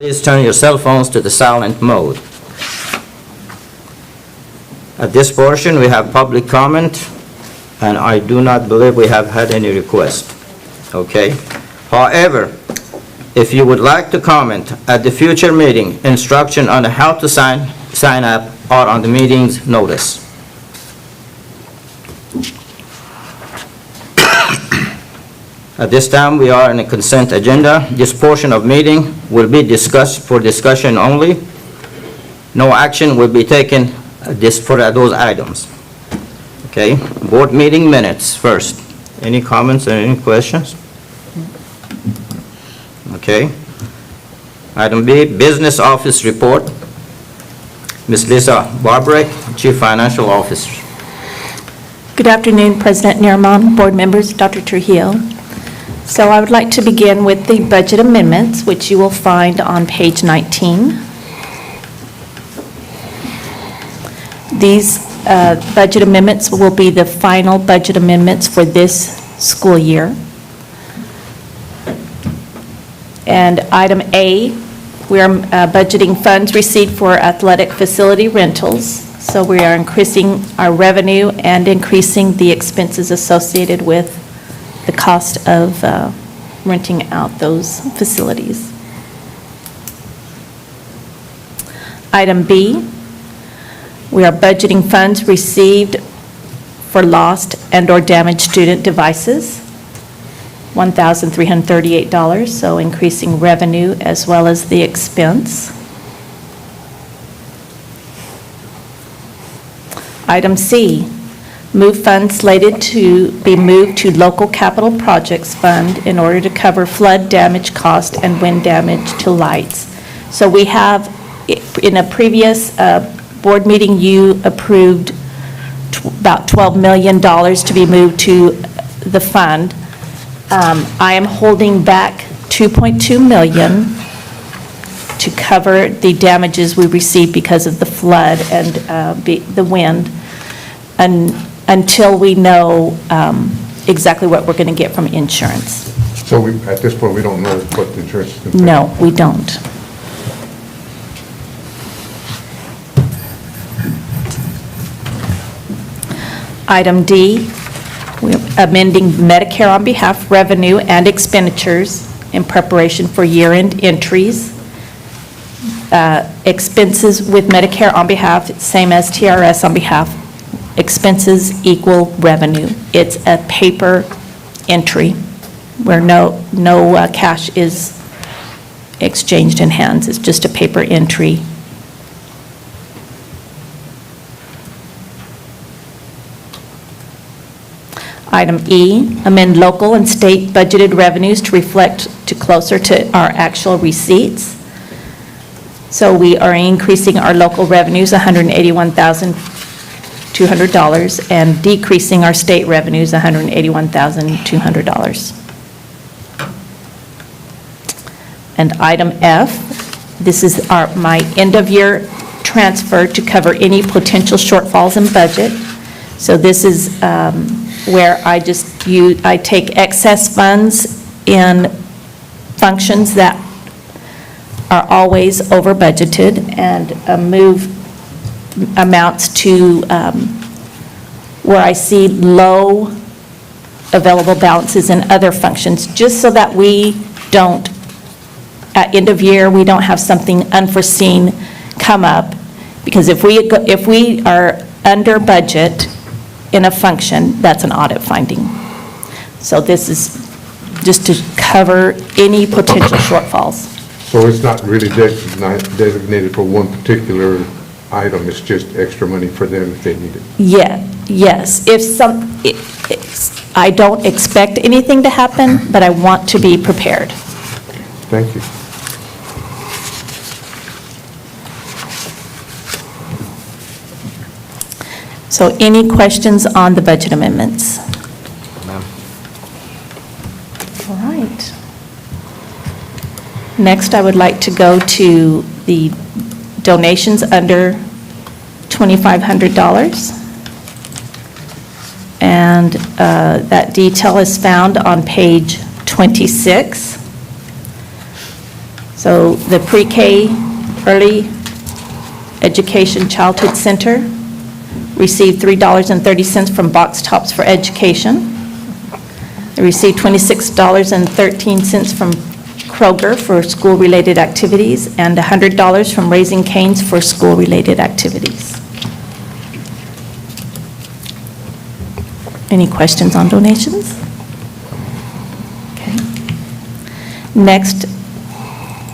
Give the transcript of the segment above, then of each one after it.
Please turn your cell phones to the silent mode. At this portion, we have public comment, and I do not believe we have had any request. Okay? However, if you would like to comment at the future meeting, instruction on how to sign up are on the meeting's notice. At this time, we are in a consent agenda. This portion of meeting will be discussed for discussion only. No action will be taken for those items. Okay? Board meeting minutes first. Any comments or any questions? Okay. Item B, business office report. Ms. Lisa Barbrek, Chief Financial Officer. Good afternoon, President Neriman, board members, Dr. Trujillo. So I would like to begin with the budget amendments, which you will find on page 19. These budget amendments will be the final budget amendments for this school year. And item A, we are budgeting funds received for athletic facility rentals. So we are increasing our revenue and increasing the expenses associated with the cost of renting out those facilities. Item B, we are budgeting funds received for lost and/or damaged student devices, $1,338, so increasing revenue as well as the expense. Item C, move funds slated to be moved to local capital projects fund in order to cover flood damage cost and wind damage to lights. So we have, in a previous board meeting, you approved about $12 million to be moved to the fund. I am holding back $2.2 million to cover the damages we received because of the flood and the wind, and until we know exactly what we're going to get from insurance. So at this point, we don't know what the insurance is going to pay? No, we don't. Item D, we're amending Medicare on behalf revenue and expenditures in preparation for year-end entries. Expenses with Medicare on behalf, same as TRS on behalf. Expenses equal revenue. It's a paper entry where no cash is exchanged in hands. It's just a paper entry. Item E, amend local and state budgeted revenues to reflect closer to our actual receipts. So we are increasing our local revenues $181,200 and decreasing our state revenues $181,200. And item F, this is my end-of-year transfer to cover any potential shortfalls in budget. So this is where I take excess funds in functions that are always over budgeted and move amounts to where I see low available balances in other functions, just so that we don't, at end of year, we don't have something unforeseen come up. Because if we are under budget in a function, that's an audit finding. So this is just to cover any potential shortfalls. So it's not really designated for one particular item, it's just extra money for them if they need it? Yeah, yes. I don't expect anything to happen, but I want to be prepared. Thank you. So any questions on the budget amendments? Ma'am. All right. Next, I would like to go to the donations under $2,500. And that detail is found on page 26. So the pre-K Early Education Childhood Center received $3.30 from Box Tops for Education. They received $26.13 from Kroger for school-related activities, and $100 from Raising Cane's for school-related activities. Any questions on donations? Okay. Next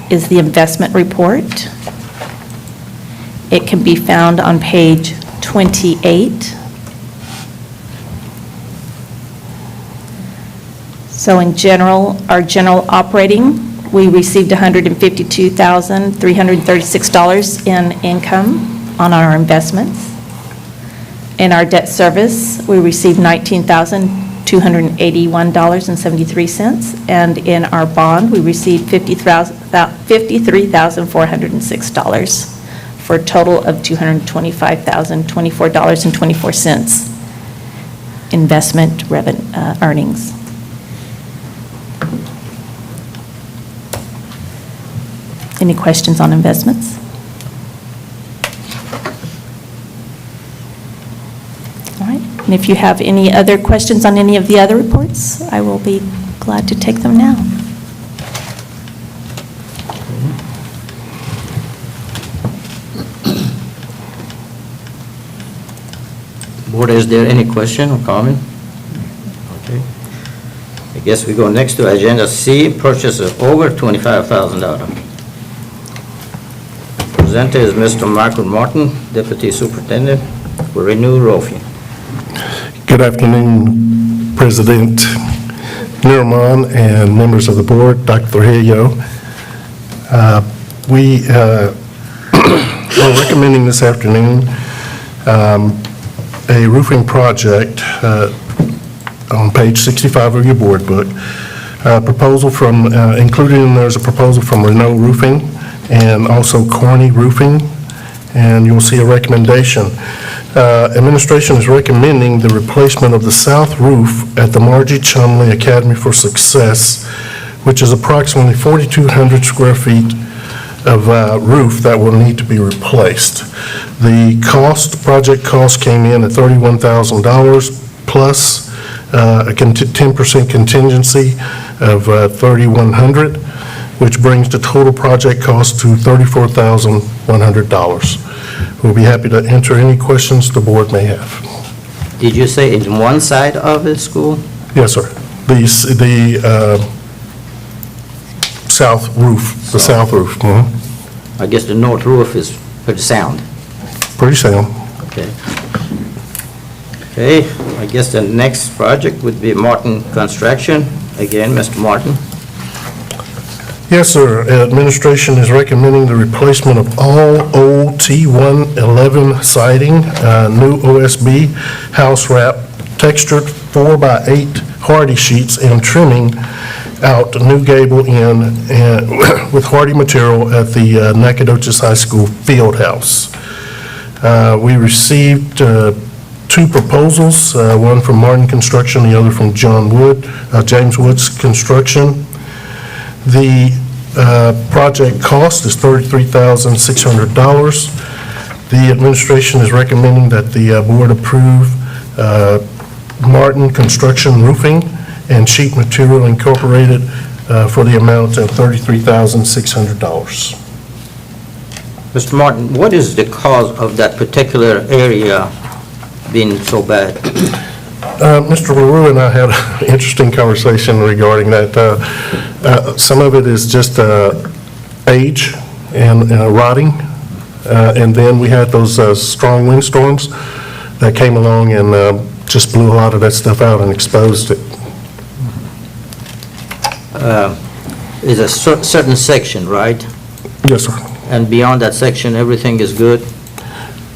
is the investment report. It can be found on page 28. So in general, our general operating, we received $152,336 in income on our investments. In our debt service, we received $19,281.73, and in our bond, we received $53,406 for a total of $225,024.24 investment earnings. Any questions on investments? All right, and if you have any other questions on any of the other reports, I will be glad to take them now. Board, is there any question or comment? Okay. I guess we go next to Agenda C, purchase of over $25,000. Presenter is Mr. Michael Martin, Deputy Superintendent for Renew Roofing. Good afternoon, President Nirman and members of the board, Dr. Trujillo. We are recommending this afternoon a roofing project on page 65 of your board book. Proposal from, included in there is a proposal from Renault Roofing and also Corny Roofing, and you'll see a recommendation. Administration is recommending the replacement of the south roof at the Margie Chumley Academy for Success, which is approximately 4,200 square feet of roof that will need to be replaced. The project cost came in at $31,000 plus a 10% contingency of $3,100, which brings the total project cost to $34,100. We'll be happy to answer any questions the board may have. Did you say in one side of the school? Yes, sir. The south roof, the south roof. I guess the north roof is pretty sound. Pretty sound. Okay. Okay, I guess the next project would be Martin Construction. Again, Mr. Martin. Yes, sir. Administration is recommending the replacement of all old T111 siding, new OSB house wrap, textured 4x8 hardy sheets, and trimming out new gable end with hardy material at the Nacogdoches High School field house. We received two proposals, one from Martin Construction, the other from James Woods Construction. The project cost is $33,600. The administration is recommending that the board approve Martin Construction Roofing and Sheet Material Incorporated for the amount of $33,600. Mr. Martin, what is the cause of that particular area being so bad? Mr. LaRue and I had an interesting conversation regarding that. Some of it is just age and rotting, and then we had those strong windstorms that came along and just blew a lot of that stuff out and exposed it. Is a certain section, right? Yes, sir. And beyond that section, everything is good?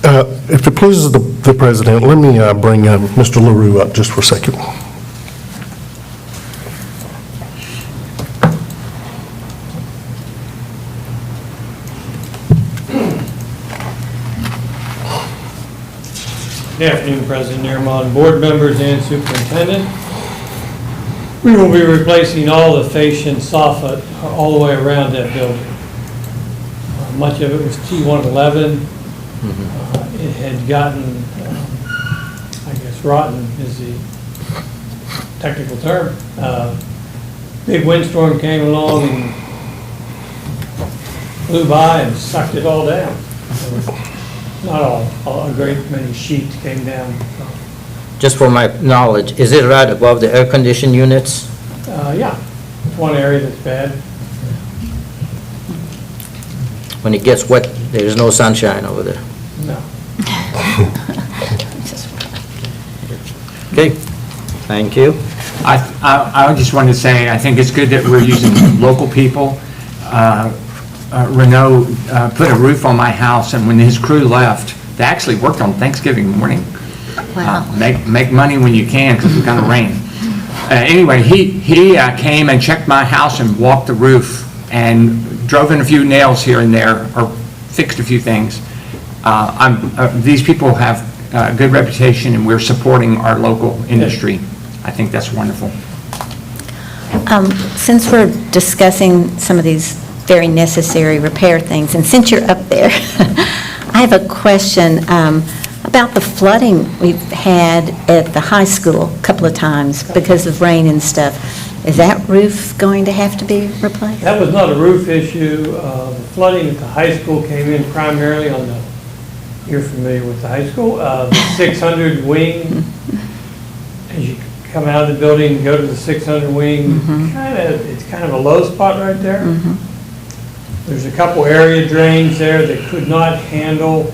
If it pleases the president, let me bring Mr. LaRue up just for a second. Good afternoon, President Nirman, board members, and superintendent. We will be replacing all the fascia and soffit all the way around that building. Much of it was T111. It had gotten, I guess rotten is the technical term. Big windstorm came along and flew by and sucked it all down. So, not all, a great many sheets came down. So, Just for my knowledge, is it right above the air-conditioned units? yeah, it's one area that's bad. When it gets wet, there is no sunshine over there. No. Okay, thank you. I just wanted to say, I think it's good that we're using local people. Renault put a roof on my house, and when his crew left, they actually worked on Thanksgiving morning. Wow. Make money when you can, because it's gonna rain. Anyway, he came and checked my house and walked the roof and drove in a few nails here and there, or fixed a few things. These people have a good reputation, and we're supporting our local industry. I think that's wonderful. Since we're discussing some of these very necessary repair things, and since you're up there, I have a question about the flooding we've had at the high school a couple of times because of rain and stuff. Is that roof going to have to be replaced? That was not a roof issue. The flooding at the high school came in primarily on the, you're familiar with the high school, the 600 wing. As you come out of the building and go to the 600 wing, it's kind of a low spot right there. There's a couple area drains there that could not handle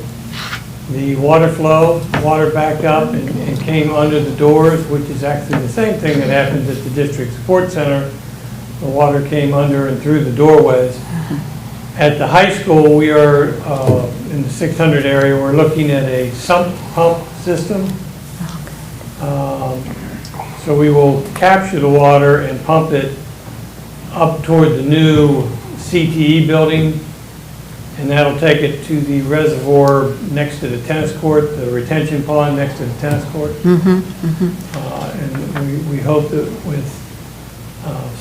the water flow. Water backed up and came under the doors, which is actually the same thing that happens at the district support center. The water came under and through the doorways. At the high school, we are in the 600 area, we're looking at a sump pump system. So we will capture the water and pump it up toward the new CTE building, and that'll take it to the reservoir next to the tennis court, the retention pond next to the tennis court. And we hope that with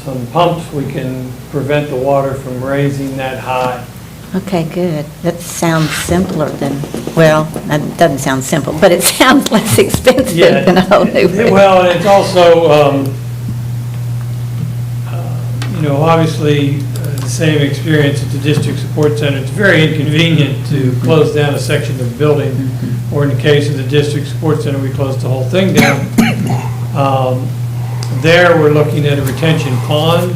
some pumps, we can prevent the water from raising that high. Okay, good. That sounds simpler than, well, that doesn't sound simple, but it sounds less expensive Yeah, than a whole new roof. well, and it's also, obviously, the same experience at the district support center. It's very inconvenient to close down a section of the building, or in the case of the district support center, we closed the whole thing down. There, we're looking at a retention pond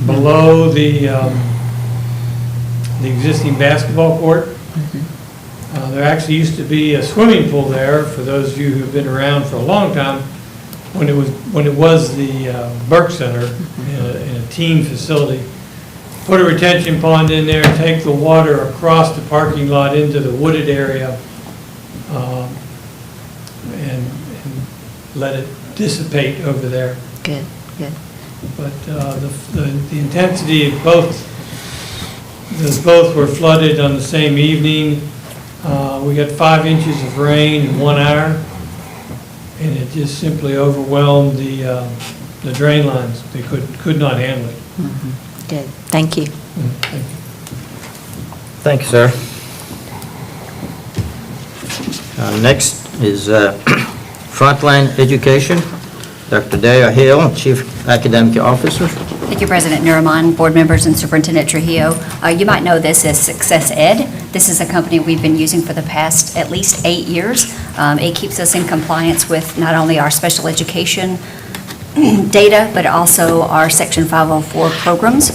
below the existing basketball court. There actually used to be a swimming pool there, for those of you who've been around for a long time, when it was the Burke Center in a team facility. Put a retention pond in there, take the water across the parking lot into the wooded area, and let it dissipate over there. Good, good. But the intensity of both were flooded on the same evening. We got 5 inches of rain in 1 hour, and it just simply overwhelmed the drain lines. They could not handle it. Good. Thank you. Thank you. Thank you, sir. Next is Frontline Education. Dr. Daya Hill, Chief Academic Officer. Thank you, President Nuraman, board members, and Superintendent Trujillo. You might know this as Success Ed. This is a company we've been using for the past at least 8 years. It keeps us in compliance with not only our special education data, but also our Section 504 programs.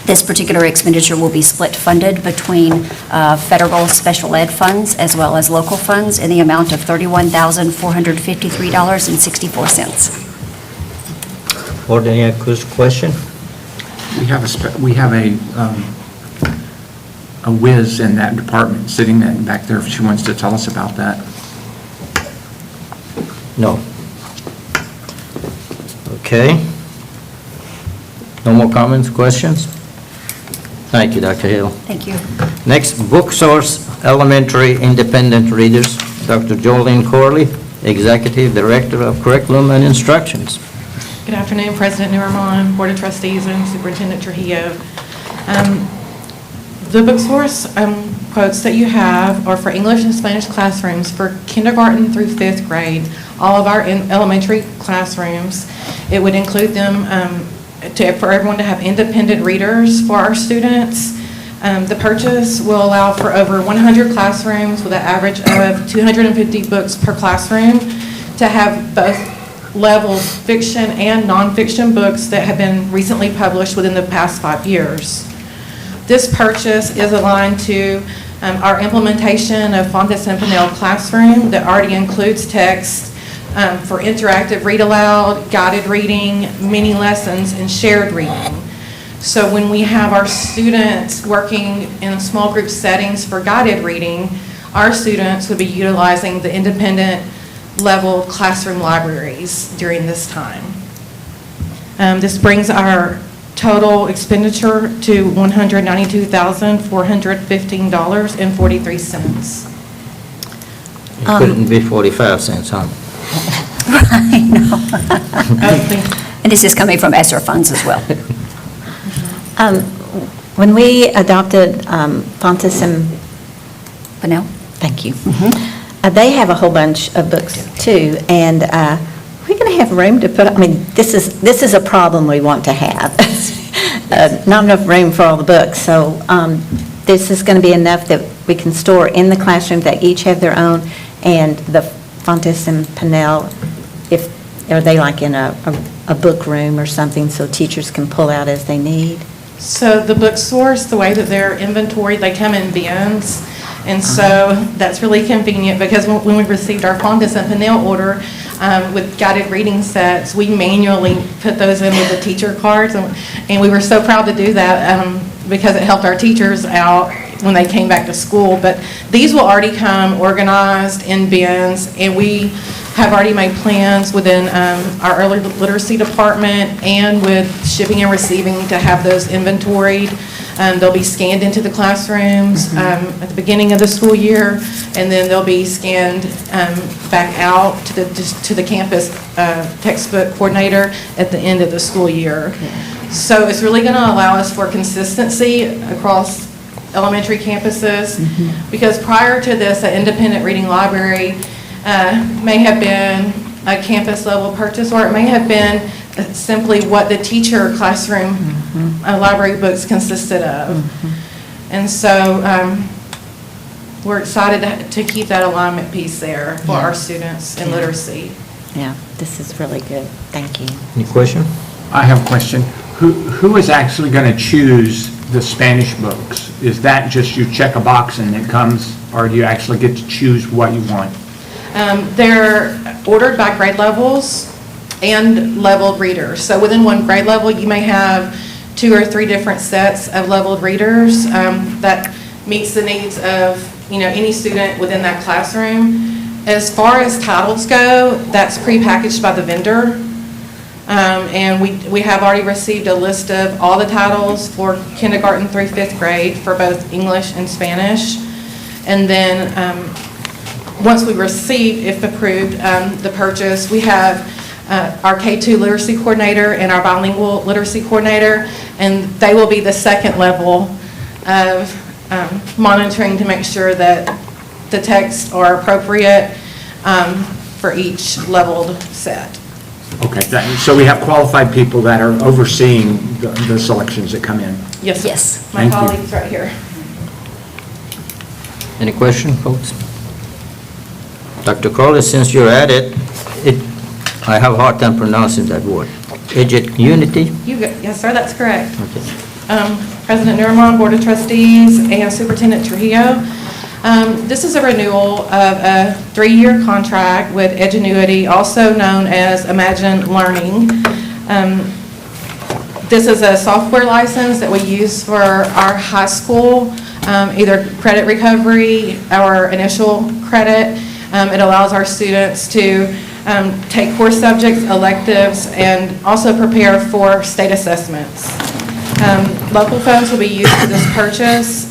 This particular expenditure will be split funded between federal special ed funds as well as local funds in the amount of $31,453.64. Board, any question? We have a whiz in that department sitting back there, if she wants to tell us about that. No. Okay. No more comments, questions? Thank you, Dr. Hill. Thank you. Next, Book Source Elementary Independent Readers, Dr. Jolene Corley, Executive Director of Curriculum and Instructions. Good afternoon, President Nuraman, Board of Trustees, and Superintendent Trujillo. The book source quotes that you have are for English and Spanish classrooms for kindergarten through fifth grade, all of our elementary classrooms. It would include them for everyone to have independent readers for our students. The purchase will allow for over 100 classrooms with an average of 250 books per classroom to have both level fiction and nonfiction books that have been recently published within the past 5 years. This purchase is aligned to our implementation of Fontes and Pinnell Classroom that already includes text for interactive read aloud, guided reading, mini lessons, and shared reading. So when we have our students working in small group settings for guided reading, our students would be utilizing the independent level classroom libraries during this time. This brings our total expenditure to $192,415.43. It couldn't be 45 cents, huh? And this is coming from ESSER funds as well. When we adopted Fontes and Pinnell? Thank you. They have a whole bunch of books too, and we're going to have room to put, I mean, this is a problem we want to have. Not enough room for all the books, so this is going to be enough that we can store in the classroom. They each have their own, and the Fontes and Pinnell, are they like in a book room or something so teachers can pull out as they need? So the book source, the way that they're inventoried, they come in bins. And so that's really convenient because when we received our Fontes and Pinnell order with guided reading sets, we manually put those in with the teacher cards. And we were so proud to do that because it helped our teachers out when they came back to school. But these will already come organized in bins, and we have already made plans within our early literacy department and with shipping and receiving to have those inventoried. They'll be scanned into the classrooms at the beginning of the school year, and then they'll be scanned back out to the campus textbook coordinator at the end of the school year. So it's really going to allow us for consistency across elementary campuses, because prior to this, an independent reading library may have been a campus level purchase, or it may have been simply what the teacher classroom library books consisted of. And so we're excited to keep that alignment piece there for our students in literacy. Yeah, this is really good. Thank you. Any question? I have a question. Who is actually going to choose the Spanish books? Is that just you check a box and it comes, or do you actually get to choose what you want? They're ordered by grade levels and leveled readers. So within one grade level, you may have 2 or 3 different sets of leveled readers that meets the needs of any student within that classroom. As far as titles go, that's prepackaged by the vendor. And we have already received a list of all the titles for kindergarten through 5th grade for both English and Spanish. And then once we receive, if approved, the purchase, we have our K-2 literacy coordinator and our bilingual literacy coordinator, and they will be the second level of monitoring to make sure that the texts are appropriate for each leveled set. Okay, so we have qualified people that are overseeing the selections that come in. Yes, sir. Yes. My Thank you. colleagues right here. Any question, folks? Dr. Crowley, since you're at it, I have a hard time pronouncing that word. Unity? Yes, sir, that's correct. Okay. President Nuramon, Board of Trustees, and Superintendent Trujillo. This is a renewal of a 3-year contract with Edgenuity, also known as Imagine Learning. This is a software license that we use for our high school, either credit recovery or initial credit. It allows our students to take core subjects, electives, and also prepare for state assessments. Local funds will be used for this purchase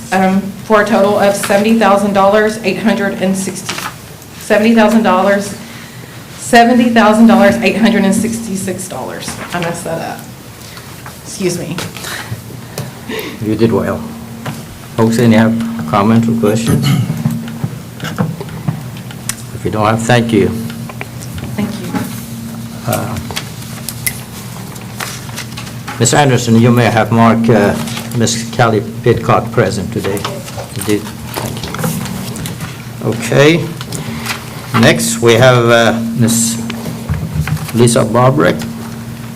for a total of $70,866. I messed that up. Excuse me. You did well. Folks, any have comments or questions? If you don't have, thank you. Thank you. Ms. Anderson, you may have marked Ms. Kelly Pitcock present today. You did. Thank you. Okay. Next, we have Ms. Lisa Barbrick,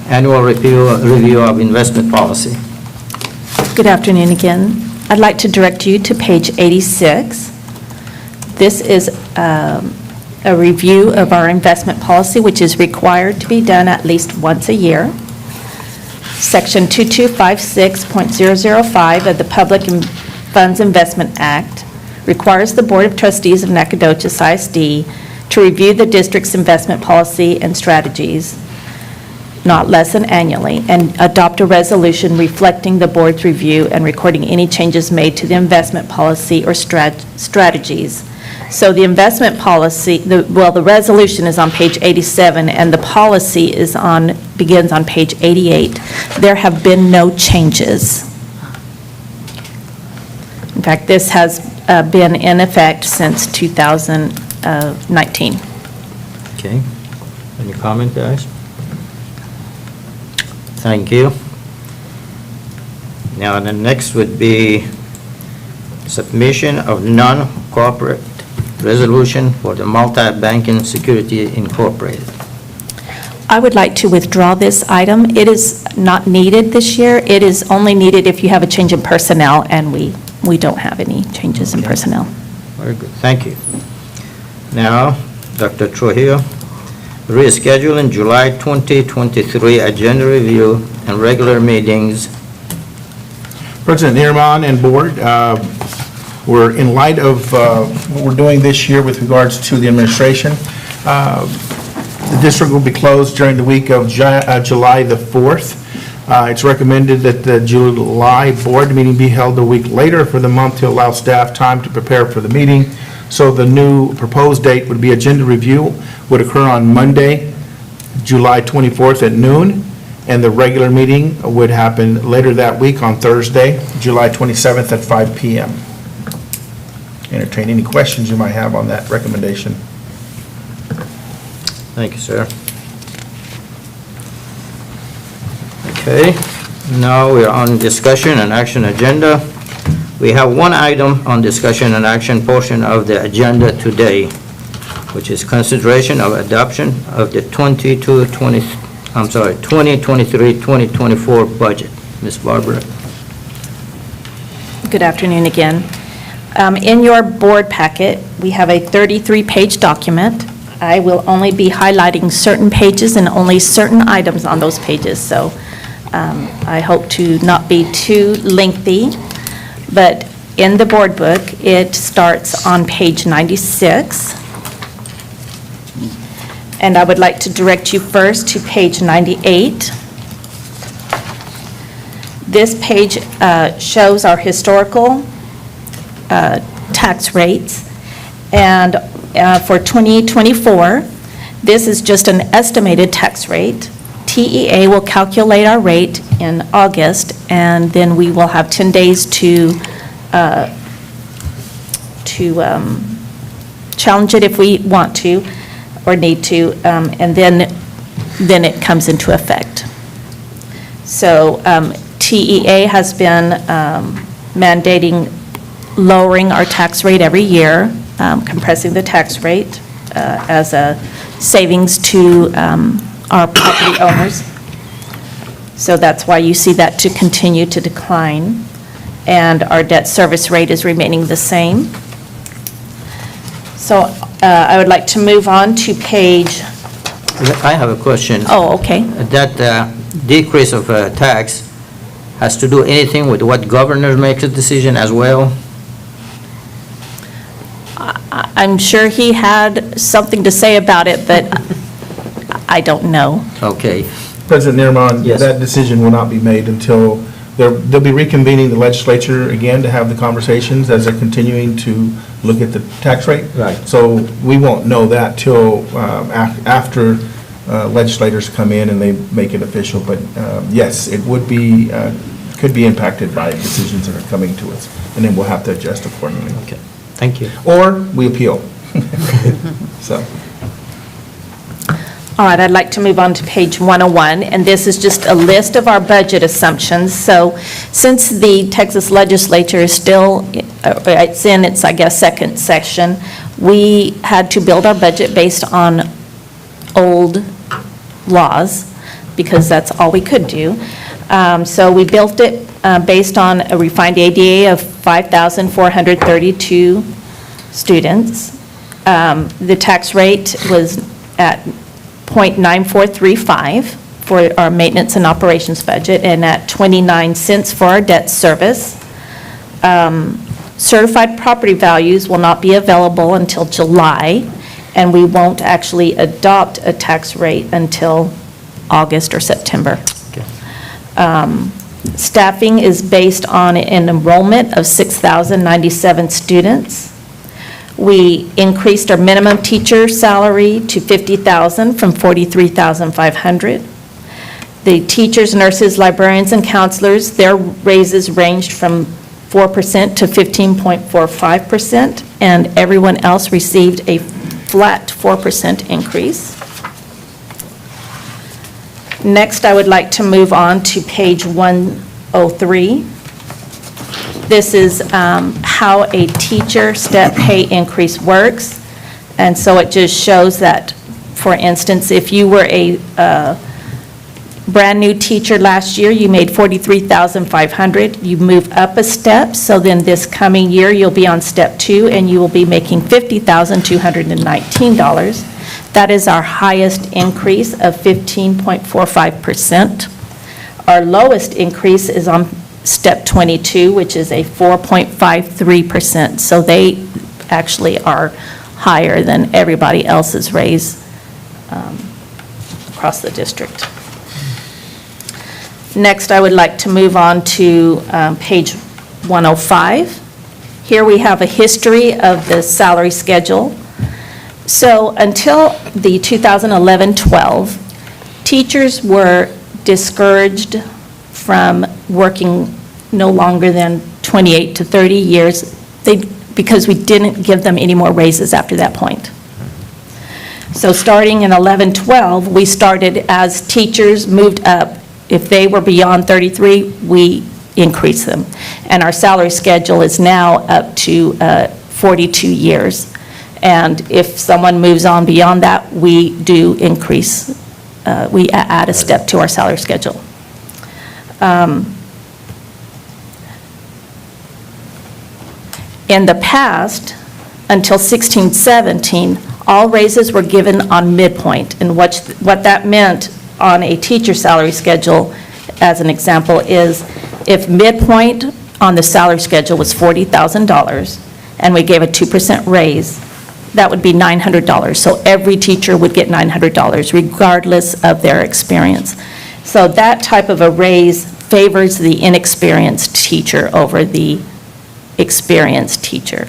Annual Review of Investment Policy. Good afternoon again. I'd like to direct you to page 86. This is a review of our investment policy, which is required to be done at least once a year. Section 2256.005 of the Public Funds Investment Act requires the Board of Trustees of Nacogdoches ISD to review the district's investment policy and strategies not less than annually, and adopt a resolution reflecting the board's review and recording any changes made to the investment policy or strategies. So the investment policy, the resolution is on page 87, and the policy begins on page 88. There have been no changes. In fact, this has been in effect since 2019. Okay. Any comment, guys? Thank you. Now, the next would be submission of non-corporate resolution for the Multi-Banking Security Incorporated. I would like to withdraw this item. It is not needed this year. It is only needed if you have a change in personnel, and we don't have any changes in personnel. Very good, thank you. Now, Dr. Trujillo, rescheduling July 2023 agenda review and regular meetings. President Neerman and Board, we're in light of what we're doing this year with regards to the administration. The district will be closed during the week of July the 4th. It's recommended that the July board meeting be held a week later for the month to allow staff time to prepare for the meeting. So the new proposed date would be agenda review would occur on Monday, July 24th at noon, and the regular meeting would happen later that week on Thursday, July 27th at 5 p.m. Entertain any questions you might have on that recommendation. Thank you, sir. Okay, now we're on discussion and action agenda. We have one item on discussion and action portion of the agenda today, which is consideration of adoption of the 2023-2024 budget. Ms. Barbara. Good afternoon again. In your board packet, we have a 33-page document. I will only be highlighting certain pages and only certain items on those pages, so I hope to not be too lengthy. But in the board book, it starts on page 96. And I would like to direct you first to page 98. This page shows our historical tax rates. And for 2024, this is just an estimated tax rate. TEA will calculate our rate in August, and then we will have 10 days to challenge it if we want to or need to, and then it comes into effect. So TEA has been mandating lowering our tax rate every year, compressing the tax rate as a savings to our property owners. So that's why you see that to continue to decline. And our debt service rate is remaining the same. So I would like to move on to page, I have a question. oh, okay. That decrease of tax has to do anything with what governor makes a decision as well? I'm sure he had something to say about it, but I don't know. Okay, President Neerman, Yes. that decision will not be made until, they'll be reconvening the legislature again to have the conversations as they're continuing to look at the tax rate. Right. So we won't know that till after legislators come in and they make it official. But yes, it would be could be impacted by decisions that are coming to us, and then we'll have to adjust accordingly. Okay, thank you. Or we appeal. So, All right, I'd like to move on to page 101, and this is just a list of our budget assumptions. So since the Texas legislature is still, it's in its, I guess, second session, we had to build our budget based on old laws, because that's all we could do. So we built it based on a refined ADA of 5,432 students. The tax rate was at .9435 for our maintenance and operations budget, and at 29 cents for our debt service. Certified property values will not be available until July, and we won't actually adopt a tax rate until August or September. Staffing is based on an enrollment of 6,097 students. We increased our minimum teacher salary to $50,000 from $43,500. The teachers, nurses, librarians, and counselors, their raises ranged from 4% to 15.45%, and everyone else received a flat 4% increase. Next, I would like to move on to page 103. This is how a teacher step pay increase works. And so it just shows that, for instance, if you were a brand-new teacher last year, you made $43,500, you move up a step, so then this coming year, you'll be on step 2, and you will be making $50,219. That is our highest increase of 15.45%. Our lowest increase is on step 22, which is a 4.53%. So they actually are higher than everybody else's raise across the district. Next, I would like to move on to page 105. Here we have a history of the salary schedule. So until the 2011-12, teachers were discouraged from working no longer than 28 to 30 years because we didn't give them any more raises after that point. So starting in 11-12, we started as teachers moved up. If they were beyond 33, we increased them. And our salary schedule is now up to 42 years. And if someone moves on beyond that, we do increase, we add a step to our salary schedule. In the past, until 16-17, all raises were given on midpoint. And what that meant on a teacher salary schedule, as an example, is if midpoint on the salary schedule was $40,000 and we gave a 2% raise, that would be $900. So every teacher would get $900 regardless of their experience. So that type of a raise favors the inexperienced teacher over the experienced teacher.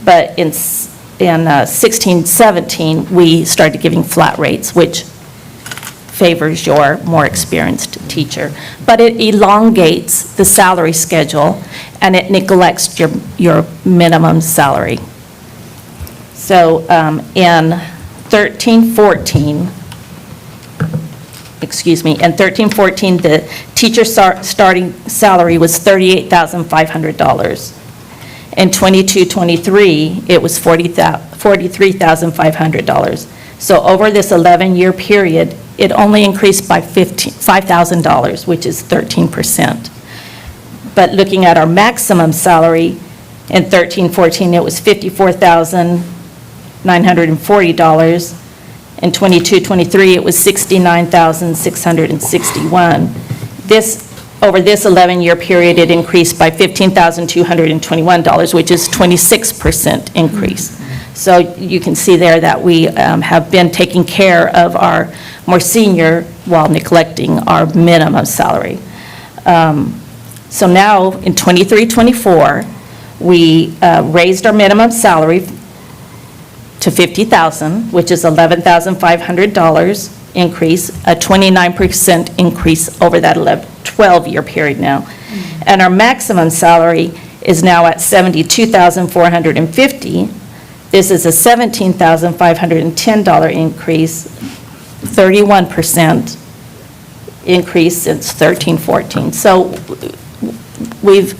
But in 16-17, we started giving flat rates, which favors your more experienced teacher. But it elongates the salary schedule, and it neglects your minimum salary. So in 13-14, the teacher starting salary was $38,500. In 22-23, it was $43,500. So over this 11-year period, it only increased by $5,000, which is 13%. But looking at our maximum salary, in 13-14, it was $54,940. In 22-23, it was $69,661. Over this 11-year period, it increased by $15,221, which is 26% increase. So you can see there that we have been taking care of our more senior while neglecting our minimum salary. So now, in 23-24, we raised our minimum salary to $50,000, which is $11,500 increase, a 29% increase over that 12-year period now. And our maximum salary is now at $72,450. This is a $17,510 increase, 31% increase since 13-14. So we've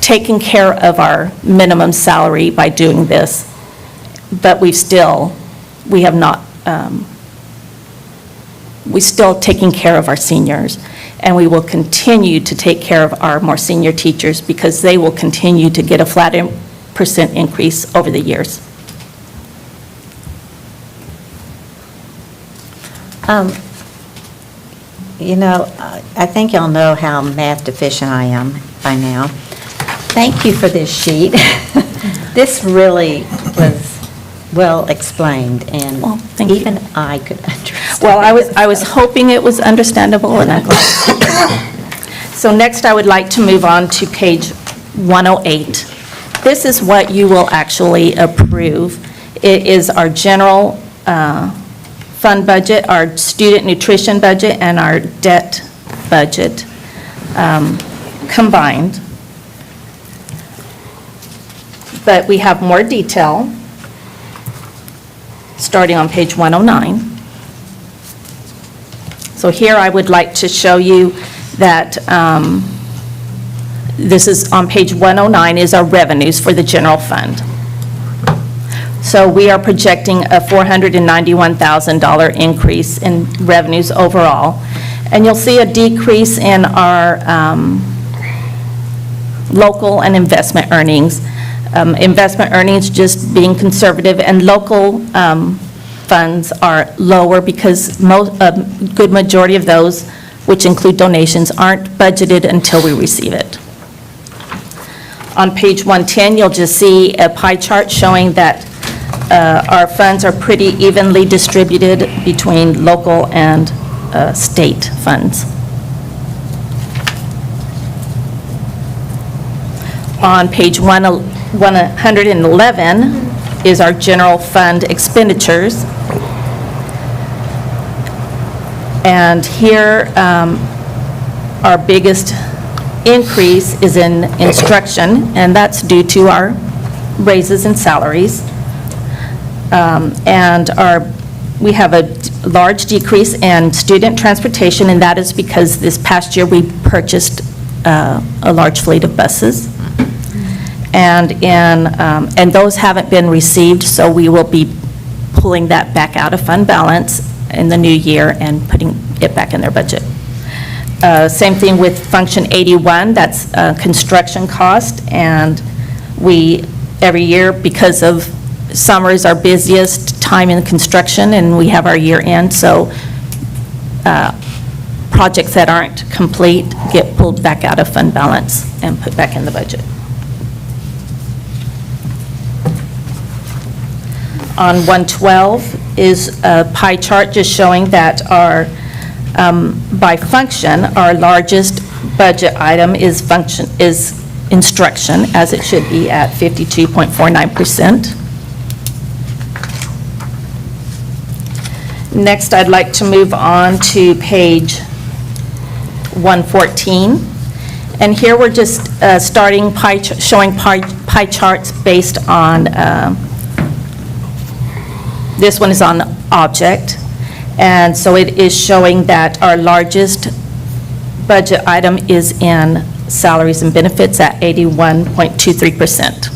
taken care of our minimum salary by doing this, but we have not, we still taking care of our seniors, and we will continue to take care of our more senior teachers because they will continue to get a flat percent increase over the years. You know, I think y'all know how math deficient I am by now. Thank you for this sheet. This really was well explained, and Well, thank you. even I could understand. Well, I was hoping it was understandable, and I'm glad. So next, I would like to move on to page 108. This is what you will actually approve. It is our general fund budget, our student nutrition budget, and our debt budget combined. But we have more detail, starting on page 109. So here I would like to show you that this is on page 109 is our revenues for the general fund. So we are projecting a $491,000 increase in revenues overall. And you'll see a decrease in our local and investment earnings. Investment earnings just being conservative, and local funds are lower because a good majority of those, which include donations, aren't budgeted until we receive it. On page 110, you'll just see a pie chart showing that our funds are pretty evenly distributed between local and state funds. On page 111 is our general fund expenditures. And here, our biggest increase is in instruction, and that's due to our raises and salaries. And we have a large decrease in student transportation, and that is because this past year we purchased a large fleet of buses. And those haven't been received, so we will be pulling that back out of fund balance in the new year and putting it back in their budget. Same thing with Function 81, that's construction cost, and we, every year, because of summer is our busiest time in construction, and we have our year end, so projects that aren't complete get pulled back out of fund balance and put back in the budget. On 112 is a pie chart just showing that our, by function, our largest budget item is instruction, as it should be at 52.49%. Next, I'd like to move on to page 114. And here we're just starting showing pie charts based on this one is on object, and so it is showing that our largest budget item is in salaries and benefits at 81.23%.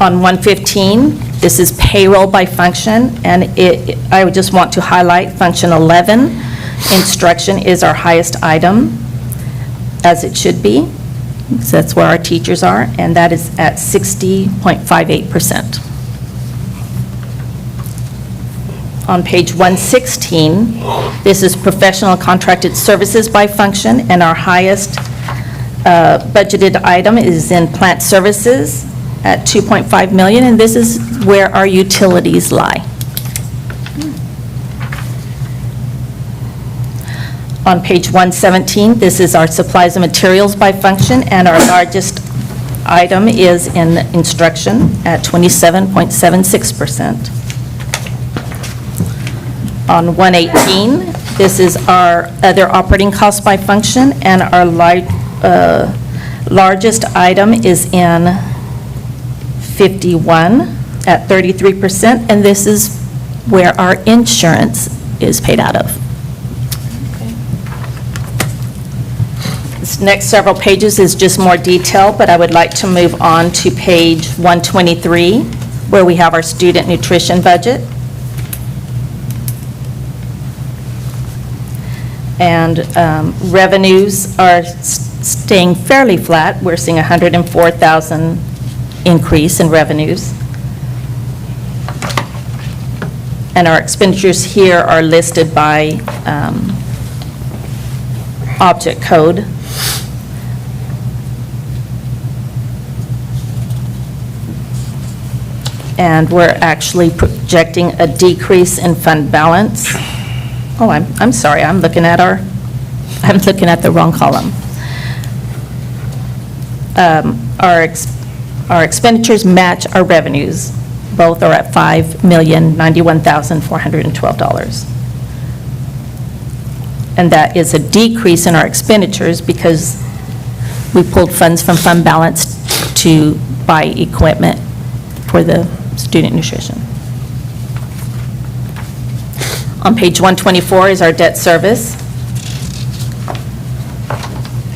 On 115, this is payroll by function, and I would just want to highlight function 11. Instruction is our highest item, as it should be. So that's where our teachers are, and that is at 60.58%. On page 116, this is professional contracted services by function, and our highest budgeted item is in plant services at $2.5 million, and this is where our utilities lie. On page 117, this is our supplies and materials by function, and our largest item is in instruction at 27.76%. On 118, This is our other operating costs by function, and our largest item is in 51 at 33%, and this is where our insurance is paid out of. This next several pages is just more detail, but I would like to move on to page 123, where we have our student nutrition budget. And revenues are staying fairly flat. We're seeing a $104,000 increase in revenues. And our expenditures here are listed by object code. And we're actually projecting a decrease in fund balance. Oh, I'm sorry, I'm looking at the wrong column. Our expenditures match our revenues. Both are at $5,091,412. And that is a decrease in our expenditures because we pulled funds from fund balance to buy equipment for the student nutrition. On page 124 is our debt service.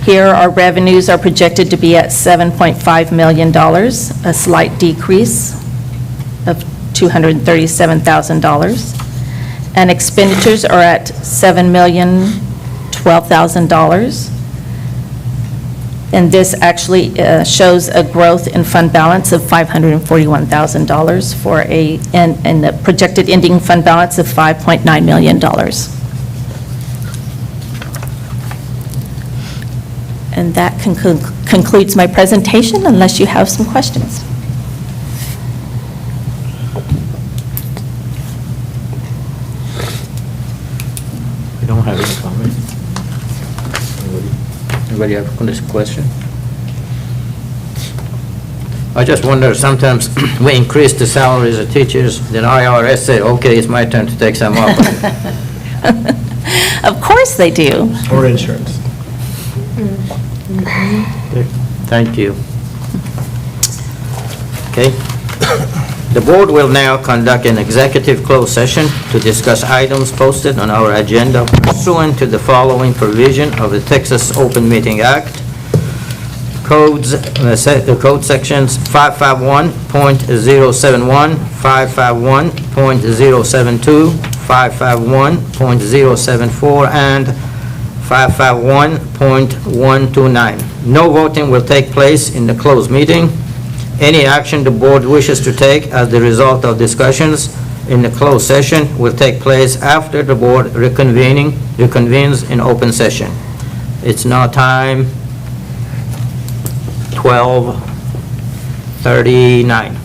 Here, our revenues are projected to be at $7.5 million, a slight decrease of $237,000. And expenditures are at $7,012,000. And this actually shows a growth in fund balance of $541,000 for and the projected ending fund balance of $5.9 million. And that concludes my presentation, unless you have some questions. We don't have any comment. Anybody have a question? I just wonder, sometimes we increase the salaries of teachers, then IRS say, okay, it's my turn to take some off. Of course they do. Or insurance. Thank you. Okay. The board will now conduct an executive closed session to discuss items posted on our agenda pursuant to the following provision of the Texas Open Meeting Act. Code sections 551.071, 551.072, 551.074, and 551.129. No voting will take place in the closed meeting. Any action the board wishes to take as the result of discussions in the closed session will take place after the board reconvenes in open session. It's now time 12:39.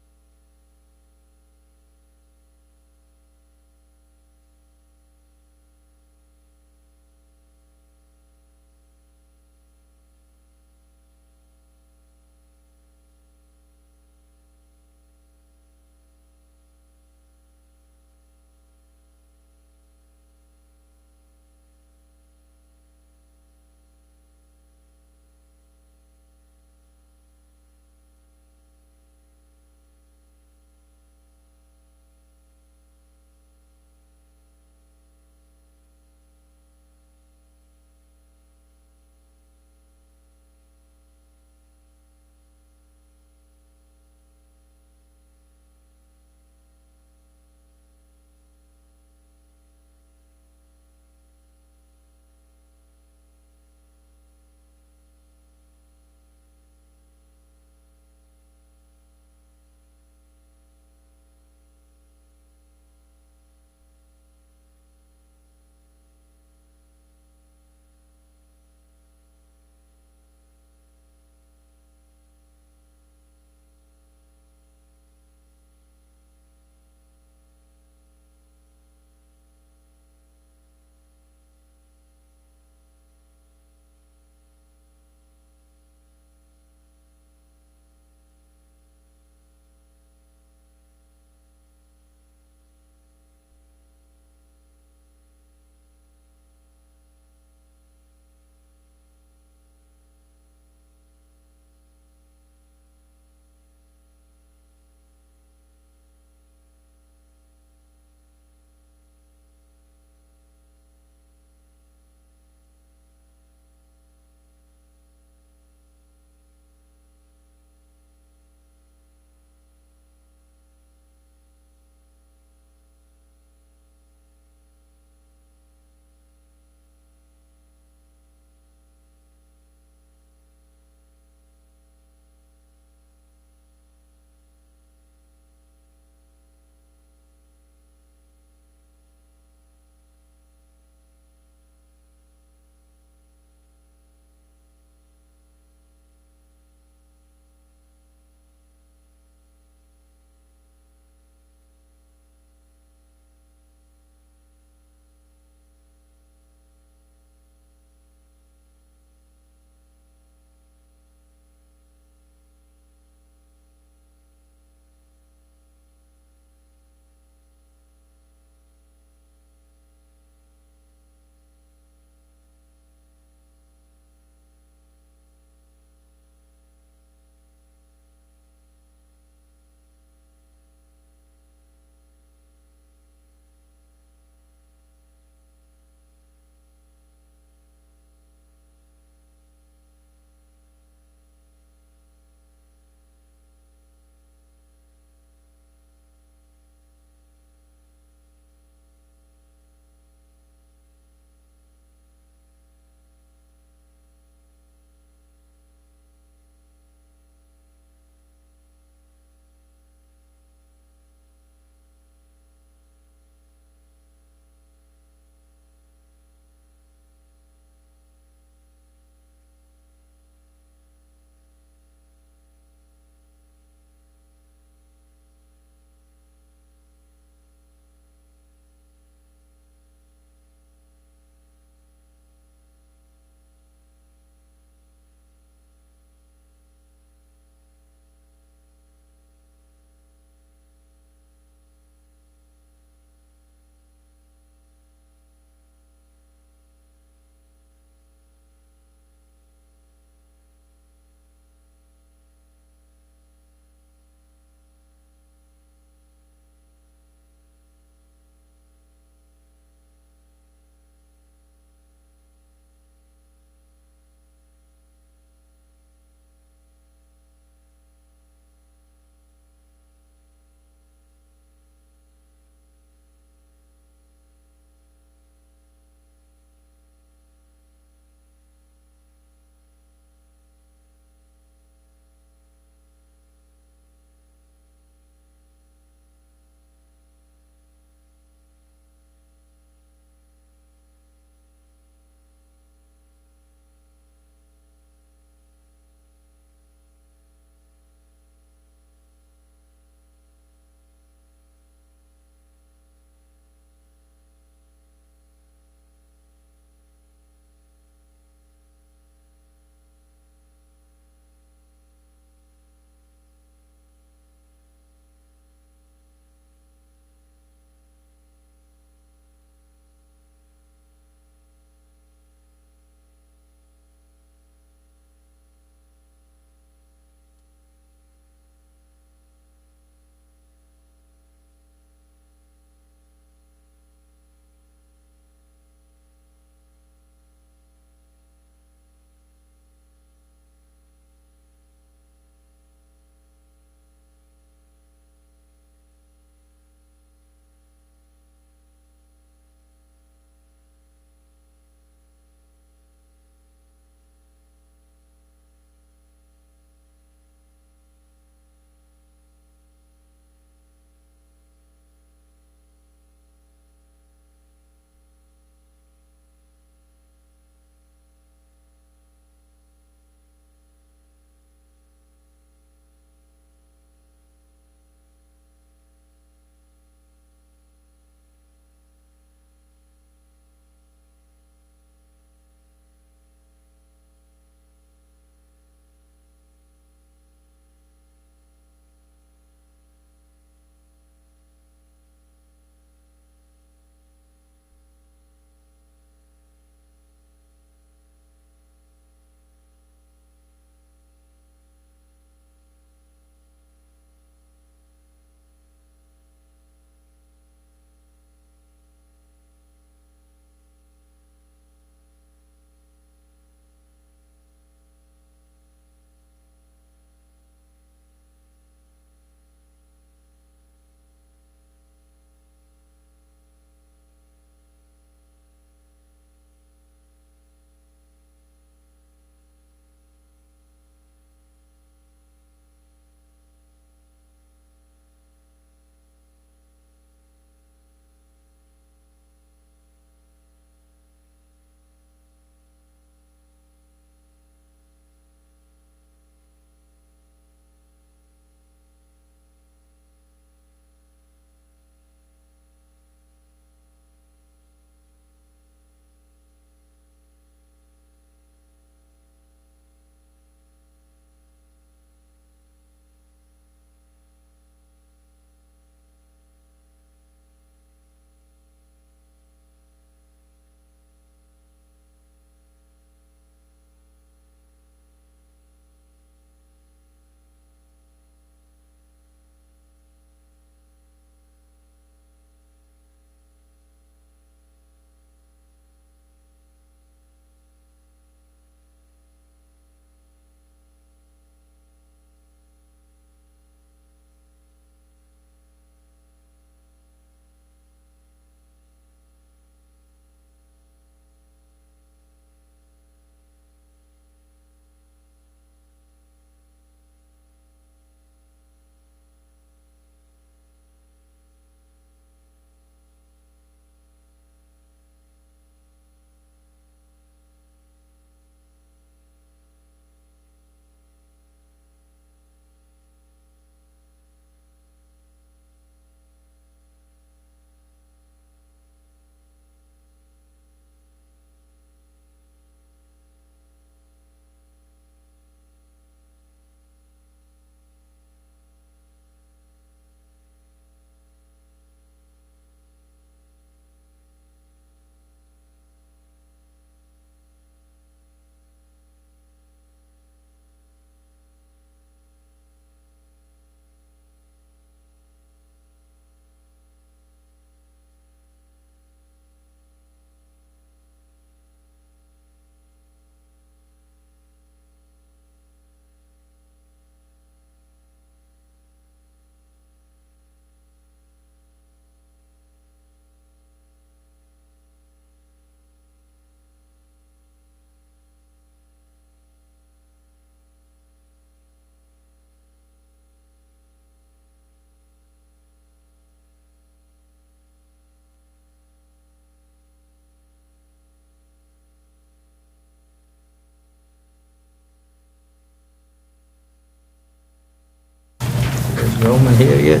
Roman here yet?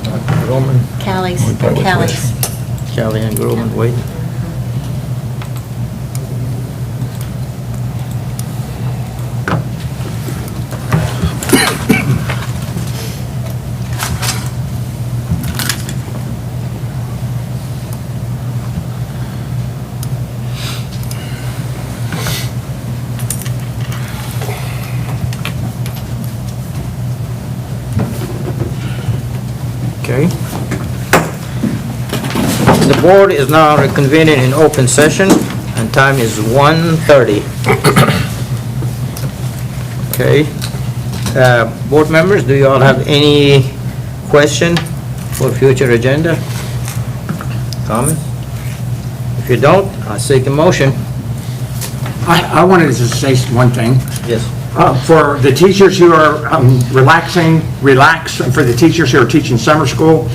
Not Roman, Callie's, probably Callie's. Kelly and Roman, wait. Okay. The board is now reconvening in open session, and time is 1:30. Okay. Board members, do you all have any question for future agenda? Comment? If you don't, I seek a motion. I wanted to say one thing. Yes. For the teachers who are relax, and for the teachers who are teaching summer school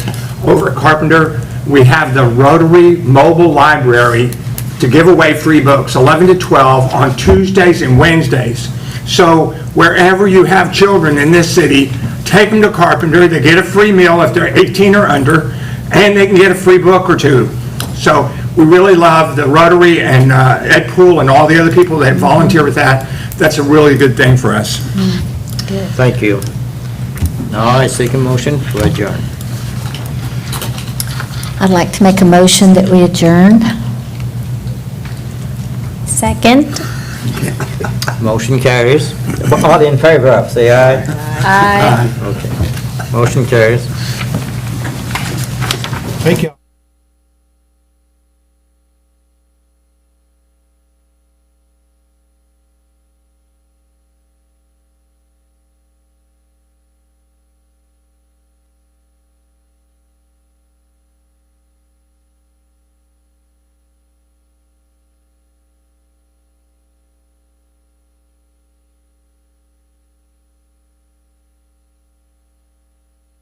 over at Carpenter, we have the Rotary Mobile Library to give away free books, 11 to 12, on Tuesdays and Wednesdays. So wherever you have children in this city, take them to Carpenter, they get a free meal if they're 18 or under, and they can get a free book or two. So we really love the Rotary and Ed Poole and all the other people that volunteer with that. That's a really good thing for us. Thank you. Now I seek a motion to adjourn. I'd like to make a motion that we adjourn. Second. Motion carries. All in favor of, say aye. Aye. Okay. Motion carries. Thank you.